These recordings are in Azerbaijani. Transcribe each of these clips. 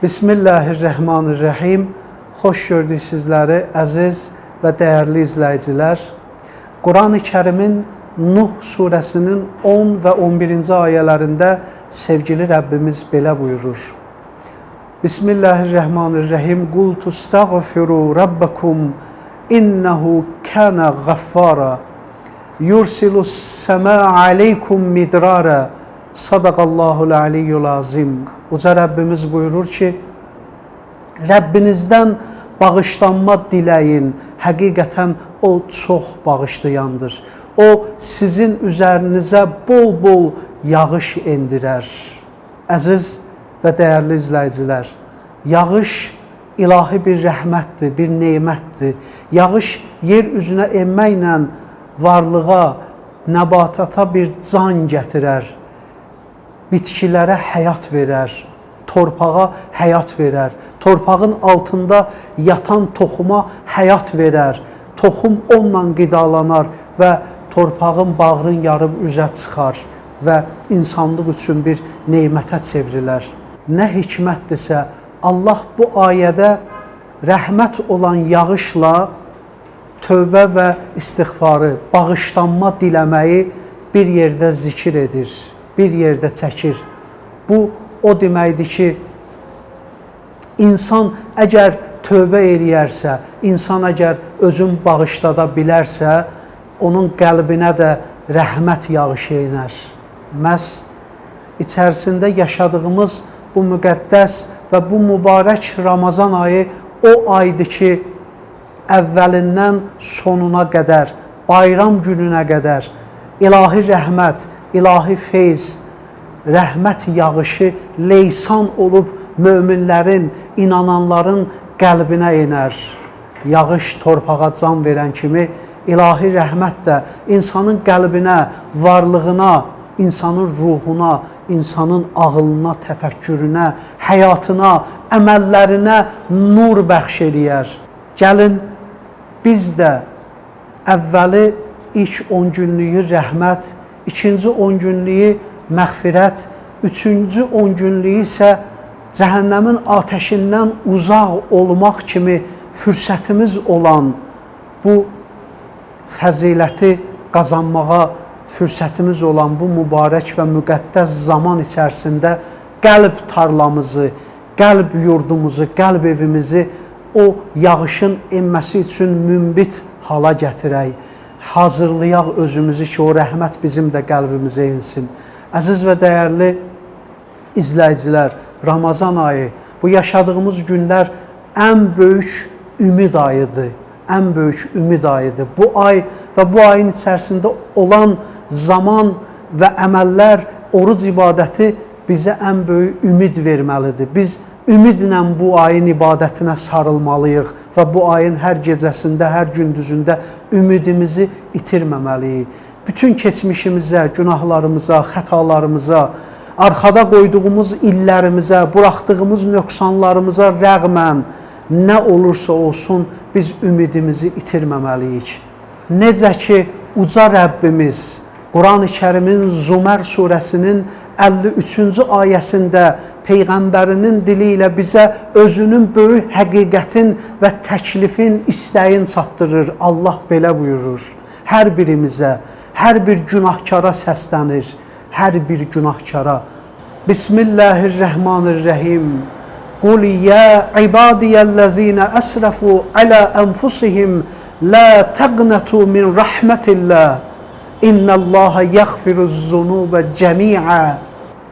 Bismillahirrahmanirrahim. Xoş gördük sizləri, əziz və dəyərli izləyicilər. Quran-ı Kərimin Nuh surəsinin 10 və 11-ci ayələrində sevgili Rəbbimiz belə buyurur. Bismillahirrahmanirrahim. Qul tustağfiru rabbakum innehu kana ghaffara yursilus səmaa aleykum midrara. Sadaqallahul aliyyul azim. Uca Rəbbimiz buyurur ki, Rəbbinizdən bağışlanma diləyin. Həqiqətən o çox bağışlayandır. O sizin üzərinizə bol-bol yağış endirər. Əziz və dəyərli izləyicilər, yağış ilahi bir rəhmətdir, bir neymətdir. Yağış yer üzünə enməklə varlığa, nəbatata bir can gətirər. Bitkilərə həyat verər, torpağa həyat verər, torpağın altında yatan toxuma həyat verər, toxum onunla qidalanar və torpağın bağrın yarıb üzə çıxar və insanlıq üçün bir neymətə çevrilər. Nə hikmətdirsə, Allah bu ayədə rəhmət olan yağışla tövbə və istiğfarı, bağışlanma diləməyi bir yerdə zikir edir, bir yerdə çəkir. Bu, o deməkdir ki, insan əgər tövbə eləyərsə, insan əgər özün bağışlada bilərsə, onun qəlbinə də rəhmət yağışı iner. Məhz içərisində yaşadığımız bu müqəddəs və bu mübarək Ramazan ayı o aydır ki, əvvəlindən sonuna qədər, bayram gününə qədər ilahi rəhmət, ilahi feyz, rəhmət yağışı leysan olub möminlərin, inananların qəlbinə iner. Yağış torpağa can verən kimi ilahi rəhmət də insanın qəlbinə, varlığına, insanın ruhuna, insanın ağılına, təfəkkürünə, həyatına, əməllərinə nur bəxş eləyər. Gəlin, biz də əvvəli ilk 10 günlüyü rəhmət, ikinci 10 günlüyü məğfirət, üçüncü 10 günlüyü isə cəhənnəmin atəşindən uzaq olmaq kimi fürsətimiz olan bu fəziləti qazanmağa fürsətimiz olan bu mübarək və müqəddəs zaman içərisində qəlb tarlamızı, qəlb yurdumuzu, qəlb evimizi o yağışın enməsi üçün münbit hala gətirək. Hazırlayaq özümüzü ki, o rəhmət bizim də qəlbimizə insin. Əziz və dəyərli izləyicilər, Ramazan ayı, bu yaşadığımız günlər ən böyük ümid ayıdır. Ən böyük ümid ayıdır. Bu ay və bu ayın içərisində olan zaman və əməllər, oruc ibadəti bizə ən böyük ümid verməlidir. Biz ümidlə bu ayın ibadətinə sarılmalıyıq və bu ayın hər gecəsində, hər gündüzündə ümidimizi itirməməliyik. Bütün keçmişimizə, günahlarımıza, xətalarımıza, arxada qoyduğumuz illərimizə, buraxdığımız nöqsanlarımıza rəğmən nə olursa olsun biz ümidimizi itirməməliyik. Necə ki, uca Rəbbimiz Quran-ı Kərimin Zumər surəsinin 53-cü ayəsində Peyğəmbərinin dili ilə bizə özünün böyük həqiqətin və təklifin, istəyin çatdırır. Allah belə buyurur. Hər birimizə, hər bir günahkara səslənir. Hər bir günahkara. Bismillahirrahmanirrahim. Qul ya ibadiyəl-ləzīnə əsrəfu alə ənfusihim la təqnətu min rəhmətillah. İnnəllaha yəğfiruz-zunubə cəmiə.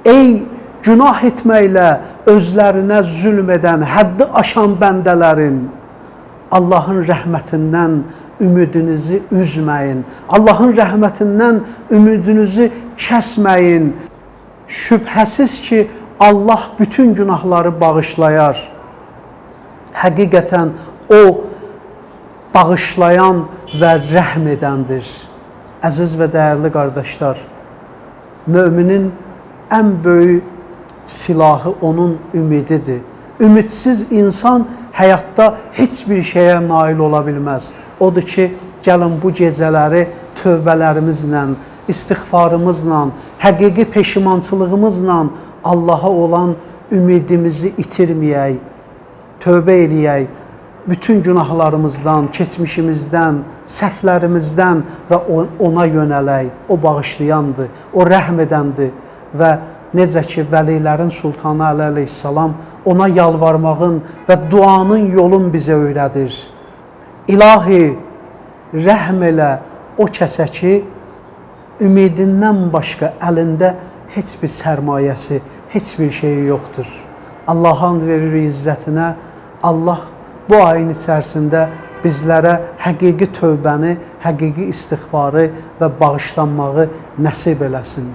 Ey günah etməklə özlərinə zülm edən, həddi aşan bəndələrin, Allahın rəhmətindən ümidinizi üzməyin. Allahın rəhmətindən ümidinizi kəsməyin. Şübhəsiz ki, Allah bütün günahları bağışlayar. Həqiqətən o bağışlayan və rəhm edəndir. Əziz və dəyərli qardaşlar, müminin ən böyük silahı onun ümididir. Ümidsiz insan həyatda heç bir şeyə nail ola bilməz. Odur ki, gəlin bu gecələri tövbələrimizlə, istiğfarımızla, həqiqi peşimançılığımızla Allaha olan ümidimizi itirməyək, tövbə eləyək, bütün günahlarımızdan, keçmişimizdən, səhvlərimizdən və ona yönələk. O bağışlayandır, o rəhm edəndir və necə ki, vəlilərin sultanı Əli əleyhissalam ona yalvarmağın və duanın yolun bizə öyrədir. İlahi, rəhm elə o kəsə ki, ümidindən başqa əlində heç bir sərmayəsi, heç bir şeyi yoxdur. Allah'a and veririk izzətinə. Allah bu ayın içərisində bizlərə həqiqi tövbəni, həqiqi istiğfarı və bağışlanmağı nəsib eləsin.